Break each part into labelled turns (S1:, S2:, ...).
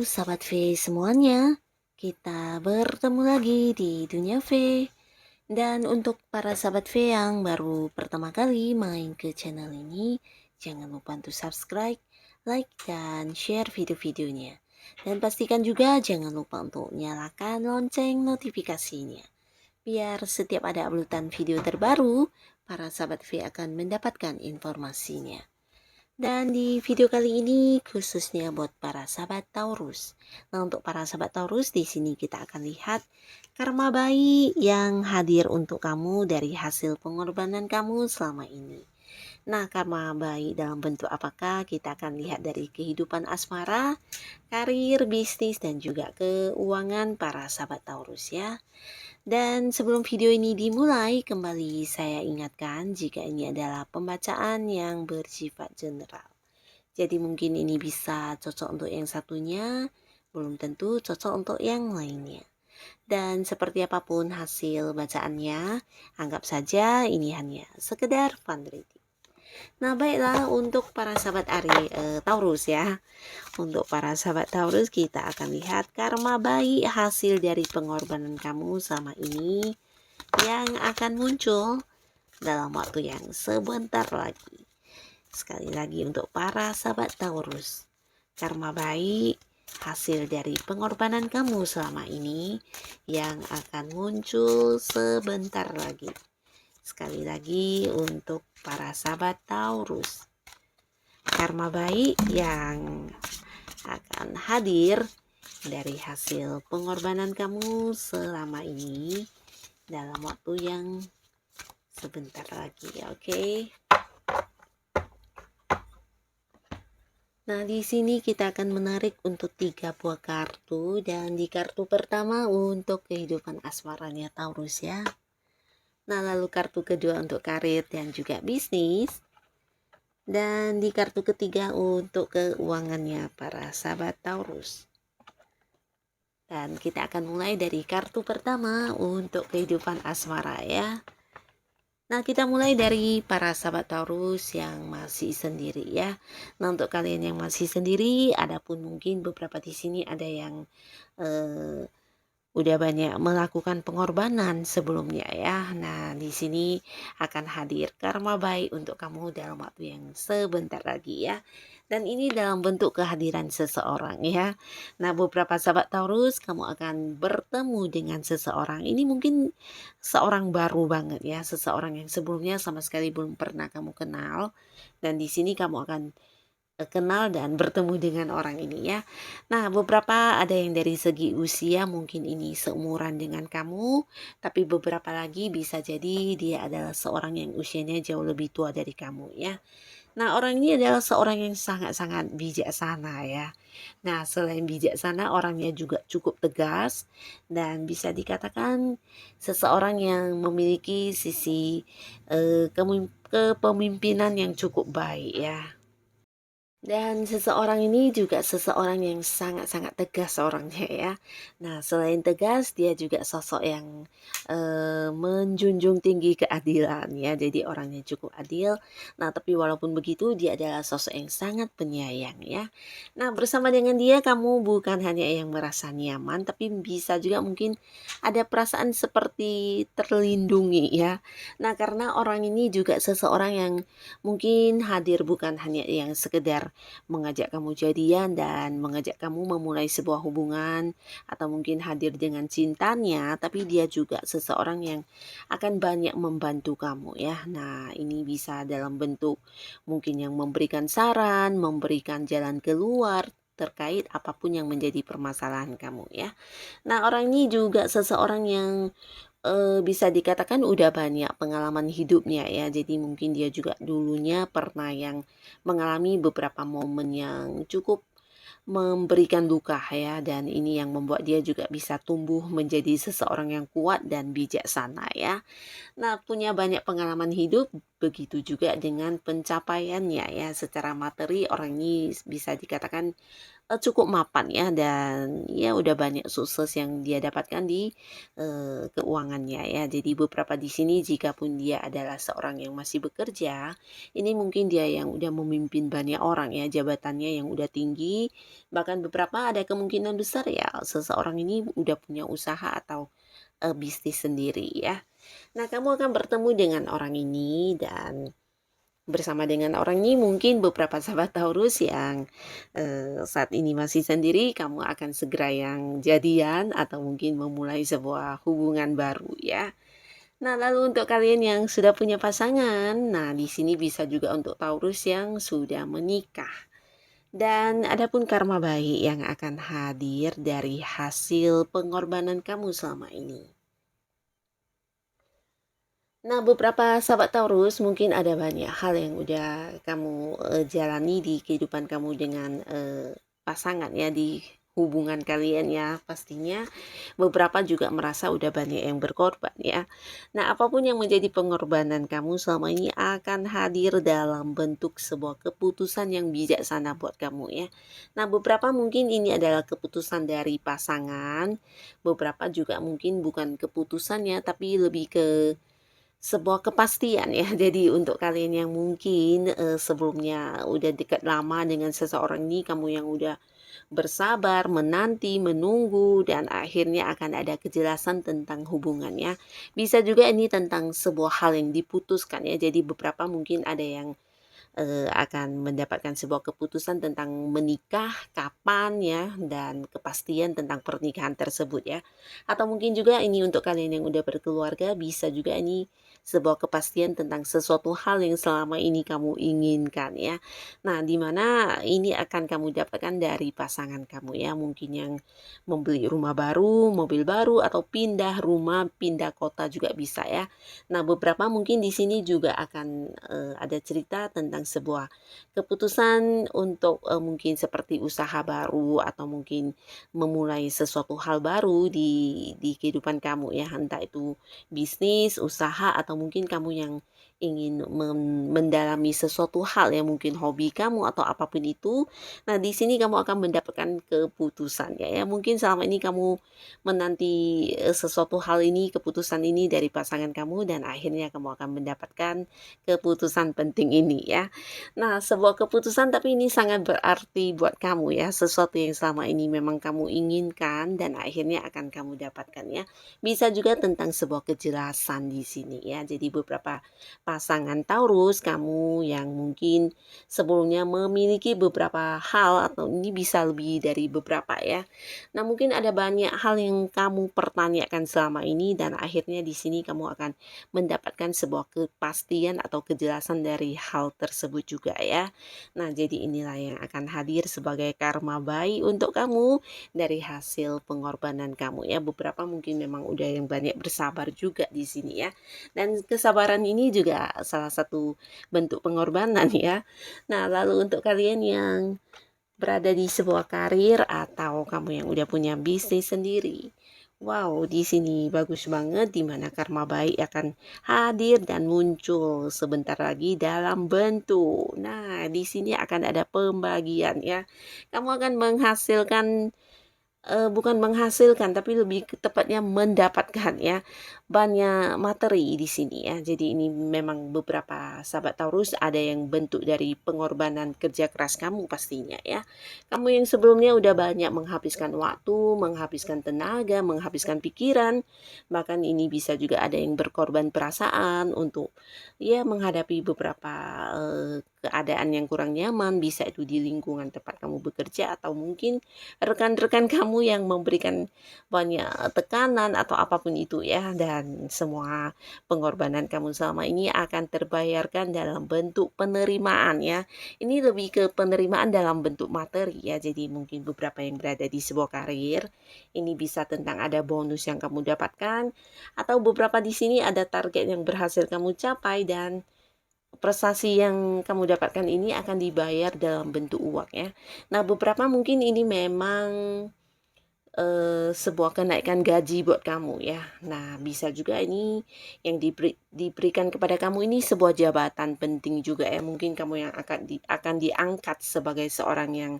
S1: Sahabat V semuanya, kita bertemu lagi di Dunia V. Dan untuk para sahabat V yang baru pertama kali main ke channel ini, jangan lupa untuk subscribe, like, dan share video-videonya. Dan pastikan juga jangan lupa untuk nyalakan lonceng notifikasinya. Biar setiap ada uploadan video terbaru, para sahabat V akan mendapatkan informasinya. Dan di video kali ini khususnya buat para sahabat Taurus. Nah, untuk para sahabat Taurus di sini kita akan lihat karma baik yang hadir untuk kamu dari hasil pengorbanan kamu selama ini. Nah, karma baik dalam bentuk apakah? Kita akan lihat dari kehidupan asmara, karir, bisnis, dan juga keuangan para sahabat Taurus ya. Dan sebelum video ini dimulai, kembali saya ingatkan jika ini adalah pembacaan yang bersifat general. Jadi mungkin ini bisa cocok untuk yang satunya, belum tentu cocok untuk yang lainnya. Dan seperti apapun hasil bacaannya, anggap saja ini hanya sekedar fun reading. Nah, baiklah untuk para sahabat Taurus ya. Untuk para sahabat Taurus kita akan lihat karma baik hasil dari pengorbanan kamu selama ini yang akan muncul dalam waktu yang sebentar lagi. Sekali lagi untuk para sahabat Taurus, karma baik hasil dari pengorbanan kamu selama ini yang akan muncul sebentar lagi. Sekali lagi untuk para sahabat Taurus, karma baik yang akan hadir dari hasil pengorbanan kamu selama ini dalam waktu yang sebentar lagi, oke? Nah, di sini kita akan menarik untuk 3 buah kartu, dan di kartu pertama untuk kehidupan asmaranya Taurus ya. Nah, lalu kartu kedua untuk karir dan juga bisnis. Dan di kartu ketiga untuk keuangannya para sahabat Taurus. Dan kita akan mulai dari kartu pertama untuk kehidupan asmara ya. Nah, kita mulai dari para sahabat Taurus yang masih sendiri ya. Nah, untuk kalian yang masih sendiri, adapun mungkin beberapa di sini ada yang udah banyak melakukan pengorbanan sebelumnya ya. Nah, di sini akan hadir karma baik untuk kamu dalam waktu yang sebentar lagi ya. Dan ini dalam bentuk kehadiran seseorang ya. Nah, beberapa sahabat Taurus, kamu akan bertemu dengan seseorang. Ini mungkin seorang baru banget ya, seseorang yang sebelumnya sama sekali belum pernah kamu kenal. Dan di sini kamu akan kenal dan bertemu dengan orang ini ya. Nah, beberapa ada yang dari segi usia mungkin ini seumuran dengan kamu, tapi beberapa lagi bisa jadi dia adalah seorang yang usianya jauh lebih tua dari kamu ya. Nah, orang ini adalah seorang yang sangat-sangat bijaksana ya. Nah, selain bijaksana, orangnya juga cukup tegas dan bisa dikatakan seseorang yang memiliki sisi kepemimpinan yang cukup baik ya. Dan seseorang ini juga seseorang yang sangat-sangat tegas orangnya ya. Nah, selain tegas, dia juga sosok yang menjunjung tinggi keadilan ya. Jadi orangnya cukup adil. Nah, tapi walaupun begitu, dia adalah sosok yang sangat penyayang ya. Nah, bersama dengan dia, kamu bukan hanya yang merasa nyaman, tapi bisa juga mungkin ada perasaan seperti terlindungi ya. Nah, karena orang ini juga seseorang yang mungkin hadir bukan hanya yang sekedar mengajak kamu jadian dan mengajak kamu memulai sebuah hubungan atau mungkin hadir dengan cintanya, tapi dia juga seseorang yang akan banyak membantu kamu ya. Nah, ini bisa dalam bentuk mungkin yang memberikan saran, memberikan jalan keluar terkait apapun yang menjadi permasalahan kamu ya. Nah, orang ini juga seseorang yang bisa dikatakan udah banyak pengalaman hidupnya ya. Jadi mungkin dia juga dulunya pernah yang mengalami beberapa momen yang cukup memberikan luka ya, dan ini yang membuat dia juga bisa tumbuh menjadi seseorang yang kuat dan bijaksana ya. Nah, punya banyak pengalaman hidup, begitu juga dengan pencapaiannya ya. Secara materi orang ini bisa dikatakan cukup mapan ya, dan ya udah banyak sukses yang dia dapatkan di keuangannya ya. Jadi beberapa di sini jikapun dia adalah seorang yang masih bekerja, ini mungkin dia yang udah memimpin banyak orang ya, jabatannya yang udah tinggi Bahkan beberapa ada kemungkinan besar ya seseorang ini udah punya usaha atau bisnis sendiri ya. Nah, kamu akan bertemu dengan orang ini dan bersama dengan orang ini mungkin beberapa sahabat Taurus yang saat ini masih sendiri, kamu akan segera yang jadian atau mungkin memulai sebuah hubungan baru ya. Nah, lalu untuk kalian yang sudah punya pasangan, nah di sini bisa juga untuk Taurus yang sudah menikah. Dan adapun karma baik yang akan hadir dari hasil pengorbanan kamu selama ini. Nah, beberapa sahabat Taurus mungkin ada banyak hal yang udah kamu jalani di kehidupan kamu dengan pasangan ya, di hubungan kalian ya. Pastinya beberapa juga merasa udah banyak yang berkorban ya. Nah, apapun yang menjadi pengorbanan kamu selama ini akan hadir dalam bentuk sebuah keputusan yang bijaksana buat kamu ya. Nah, beberapa mungkin ini adalah keputusan dari pasangan, beberapa juga mungkin bukan keputusannya tapi lebih ke sebuah kepastian ya. Jadi untuk kalian yang mungkin, sebelumnya udah dekat lama dengan seseorang ini, kamu yang udah bersabar, menanti, menunggu, dan akhirnya akan ada kejelasan tentang hubungannya. Bisa juga ini tentang sebuah hal yang diputuskan ya. Jadi beberapa mungkin ada yang akan mendapatkan sebuah keputusan tentang menikah, kapan ya, dan kepastian tentang pernikahan tersebut ya. Atau mungkin juga ini untuk kalian yang udah berkeluarga, bisa juga ini sebuah kepastian tentang sesuatu hal yang selama ini kamu inginkan ya. Nah, di mana ini akan kamu dapatkan dari pasangan kamu ya, mungkin yang membeli rumah baru, mobil baru, atau pindah rumah, pindah kota juga bisa ya. Nah, beberapa mungkin di sini juga akan ada cerita tentang sebuah keputusan untuk mungkin seperti usaha baru atau mungkin memulai sesuatu hal baru di kehidupan kamu ya, entah itu bisnis, usaha, atau mungkin kamu yang ingin mendalami sesuatu hal yang mungkin hobi kamu atau apapun itu. Nah, di sini kamu akan mendapatkan keputusan ya. Mungkin selama ini kamu menanti sesuatu hal ini, keputusan ini dari pasangan kamu dan akhirnya kamu akan mendapatkan keputusan penting ini ya. Nah, sebuah keputusan tapi ini sangat berarti buat kamu ya, sesuatu yang selama ini memang kamu inginkan dan akhirnya akan kamu dapatkan ya. Bisa juga tentang sebuah kejelasan di sini ya. Jadi beberapa pasangan Taurus, kamu yang mungkin sebelumnya memiliki beberapa hal atau ini bisa lebih dari beberapa ya. Nah, mungkin ada banyak hal yang kamu pertanyakan selama ini dan akhirnya di sini kamu akan mendapatkan sebuah kepastian atau kejelasan dari hal tersebut juga ya. Nah, jadi inilah yang akan hadir sebagai karma baik untuk kamu dari hasil pengorbanan kamu ya. Beberapa mungkin memang udah yang banyak bersabar juga di sini ya. Dan kesabaran ini juga salah satu bentuk pengorbanan ya. Nah, lalu untuk kalian yang berada di sebuah karir atau kamu yang udah punya bisnis sendiri. Wow, di sini bagus banget di mana karma baik akan hadir dan muncul sebentar lagi dalam bentuk. Nah, di sini akan ada pembagian ya. Kamu akan menghasilkan bukan menghasilkan tapi lebih tepatnya mendapatkan ya, banyak materi di sini ya. Jadi ini memang beberapa sahabat Taurus ada yang bentuk dari pengorbanan kerja keras kamu pastinya ya. Kamu yang sebelumnya udah banyak menghabiskan waktu, menghabiskan tenaga, menghabiskan pikiran, bahkan ini bisa juga ada yang berkorban perasaan untuk ya menghadapi beberapa keadaan yang kurang nyaman, bisa itu di lingkungan tempat kamu bekerja atau mungkin rekan-rekan kamu yang memberikan banyak tekanan atau apapun itu ya, dan semua pengorbanan kamu selama ini akan terbayarkan dalam bentuk penerimaan ya. Ini lebih ke penerimaan dalam bentuk materi ya. Jadi mungkin beberapa yang berada di sebuah karir ini bisa tentang ada bonus yang kamu dapatkan atau beberapa di sini ada target yang berhasil kamu capai dan prestasi yang kamu dapatkan ini akan dibayar dalam bentuk uang ya. Nah, beberapa mungkin ini memang sebuah kenaikan gaji buat kamu ya. Nah, bisa juga ini yang diberikan kepada kamu ini sebuah jabatan penting juga ya. Mungkin kamu yang akan diangkat sebagai seorang yang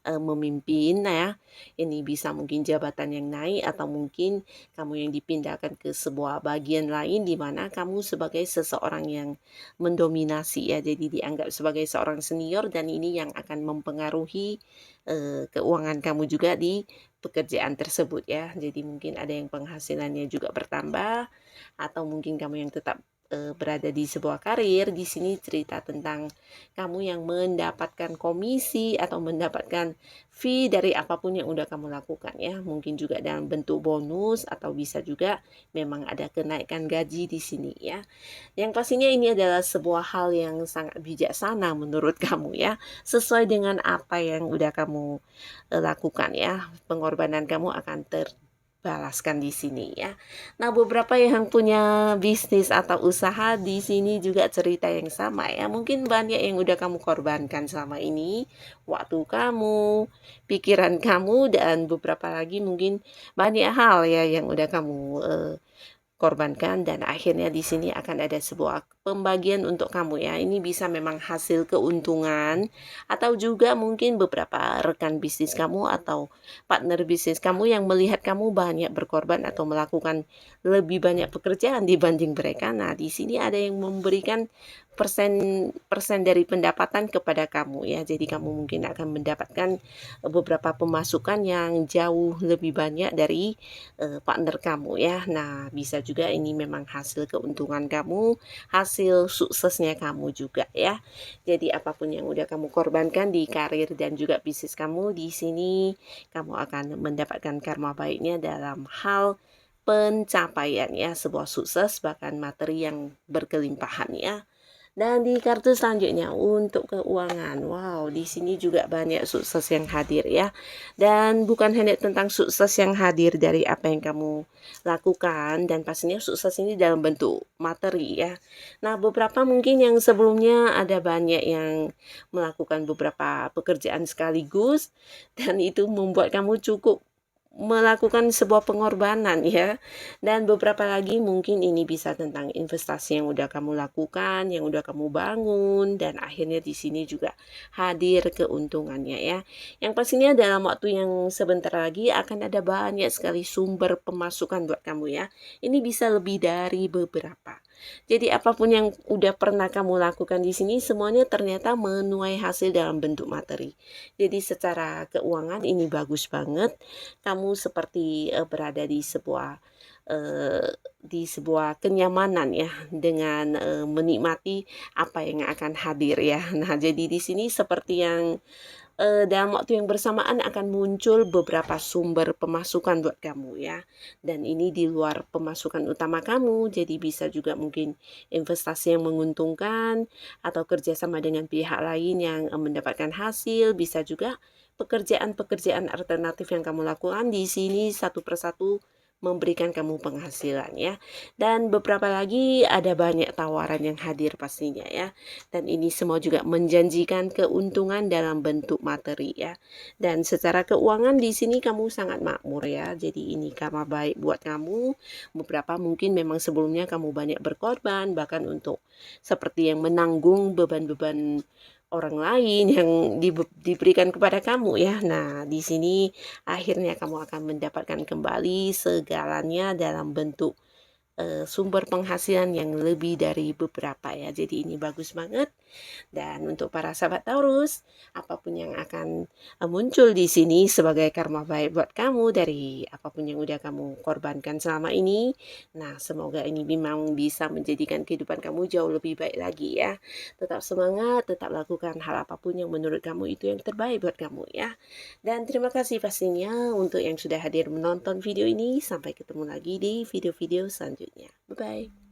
S1: memimpin ya. Ini bisa mungkin jabatan yang naik atau mungkin kamu yang dipindahkan ke sebuah bagian lain di mana kamu sebagai seseorang yang mendominasi ya. Jadi dianggap sebagai seorang senior dan ini yang akan mempengaruhi keuangan kamu juga di pekerjaan tersebut ya. Jadi mungkin ada yang penghasilannya juga bertambah, atau mungkin kamu yang tetap berada di sebuah karir. Di sini cerita tentang kamu yang mendapatkan komisi atau mendapatkan fee dari apapun yang udah kamu lakukan ya. Mungkin juga dalam bentuk bonus, atau bisa juga memang ada kenaikan gaji di sini ya. Yang pastinya ini adalah sebuah hal yang sangat bijaksana menurut kamu ya, sesuai dengan apa yang udah kamu lakukan ya. Pengorbanan kamu akan terbalaskan di sini ya. Nah, beberapa yang punya bisnis atau usaha di sini juga cerita yang sama ya. Mungkin banyak yang udah kamu korbankan selama ini, waktu kamu, pikiran kamu, dan beberapa lagi mungkin banyak hal ya yang udah kamu korbankan, dan akhirnya di sini akan ada sebuah pembagian untuk kamu ya. Ini bisa memang hasil keuntungan, atau juga mungkin beberapa rekan bisnis kamu atau partner bisnis kamu yang melihat kamu banyak berkorban atau melakukan lebih banyak pekerjaan dibanding mereka. Nah, di sini ada yang memberikan persen dari pendapatan kepada kamu ya. Jadi kamu mungkin akan mendapatkan beberapa pemasukan yang jauh lebih banyak dari partner kamu ya. Nah, bisa juga ini memang hasil keuntungan kamu, hasil suksesnya kamu juga ya. Jadi apapun yang udah kamu korbankan di karir dan juga bisnis kamu, di sini kamu akan mendapatkan karma baiknya dalam hal pencapaian ya, sebuah sukses bahkan materi yang berkelimpahan ya. Dan di kartu selanjutnya untuk keuangan. Wow, di sini juga banyak sukses yang hadir ya. Dan bukan hanya tentang sukses yang hadir dari apa yang kamu lakukan, dan pastinya sukses ini dalam bentuk materi ya. Nah, beberapa mungkin yang sebelumnya ada banyak yang melakukan beberapa pekerjaan sekaligus, dan itu membuat kamu cukup melakukan sebuah pengorbanan ya. Dan beberapa lagi mungkin ini bisa tentang investasi yang udah kamu lakukan, yang udah kamu bangun, dan akhirnya di sini juga hadir keuntungannya ya. Yang pastinya dalam waktu yang sebentar lagi akan ada banyak sekali sumber pemasukan buat kamu ya. Ini bisa lebih dari beberapa. Jadi apapun yang udah pernah kamu lakukan di sini, semuanya ternyata menuai hasil dalam bentuk materi. Jadi secara keuangan ini bagus banget. Kamu seperti berada di sebuah kenyamanan ya, dengan menikmati apa yang akan hadir ya. Nah, jadi di sini seperti yang dalam waktu yang bersamaan akan muncul beberapa sumber pemasukan buat kamu ya. Dan ini di luar pemasukan utama kamu, jadi bisa juga mungkin investasi yang menguntungkan, atau kerjasama dengan pihak lain yang mendapatkan hasil. Bisa juga pekerjaan-pekerjaan alternatif yang kamu lakukan di sini satu persatu memberikan kamu penghasilan ya. Dan beberapa lagi ada banyak tawaran yang hadir pastinya ya. Dan ini semua juga menjanjikan keuntungan dalam bentuk materi ya. Dan secara keuangan di sini kamu sangat makmur ya. Jadi ini karma baik buat kamu. Beberapa mungkin memang sebelumnya kamu banyak berkorban, bahkan untuk seperti yang menanggung beban-beban orang lain yang diberikan kepada kamu ya. Nah, di sini akhirnya kamu akan mendapatkan kembali segalanya dalam bentuk sumber penghasilan yang lebih dari beberapa ya. Jadi ini bagus banget. Dan untuk para sahabat Taurus, apapun yang akan muncul di sini sebagai karma baik buat kamu dari apapun yang udah kamu korbankan selama ini. Nah, semoga ini memang bisa menjadikan kehidupan kamu jauh lebih baik lagi ya. Tetap semangat, tetap lakukan hal apapun yang menurut kamu itu yang terbaik buat kamu ya. Dan terima kasih pastinya untuk yang sudah hadir menonton video ini. Sampai ketemu lagi di video-video selanjutnya. Bye-bye.